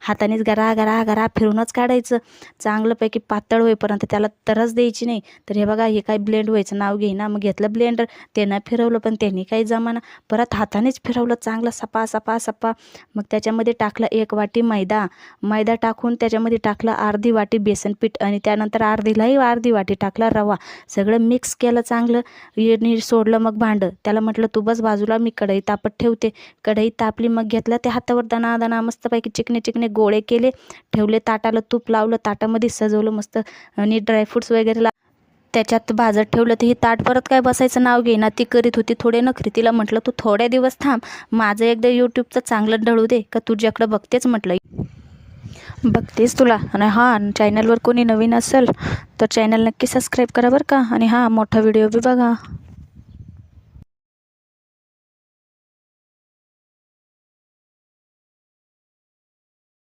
हातानेच गरा गरा गरा फिरूनच काढायचं चांगलंपैकी पातळ होईपर्यंत, त्याला तरच द्यायची नाही. तर हे बघा, हे काय ब्लेंड व्हायचं नाव घेईना. मग घेतलं ब्लेंडर, त्यानं फिरवलं पण त्यांनी काही जमाना. परत हातानेच फिरवलं चांगलं सपा सपा सपा. मग त्याच्यामध्ये टाकला 1 वाटी मैदा टाकून त्याच्यामध्ये टाकलं अर्धी वाटी बेसन पीठ आणि त्यानंतर अर्धी वाटी टाकला रवा. सगळं मिक्स केलं चांगलं. नीट सोडलं मग भांडं. त्याला म्हटलं तू बस बाजूला, मी कढई तापत ठेवते. कढई तापली, मग घेतलं त्या हातावर दणा मस्तपैकी चिकने गोळे केले, ठेवले ताटाला, तूप लावलं, ताटामध्ये सजवलं मस्त आणि ड्रायफ्रुट्स वगैरे त्याच्यात भाजत ठेवलं. तर ही ताट परत काय बसायचं नाव घेईना. ती करीत होती थोडे नखरे. तिला म्हटलं तू थोड्या दिवस थांब, माझं एकदा यूट्यूबचं चांगलं ढळू दे का तुझ्याकडं बघतेच म्हटलं. बघतेच तुला. आणि हां, चॅनलवर कोणी नवीन असेल तर चॅनल नक्की सबस्क्राईब करा बरं का. आणि हां, मोठा व्हिडिओ बी बघा.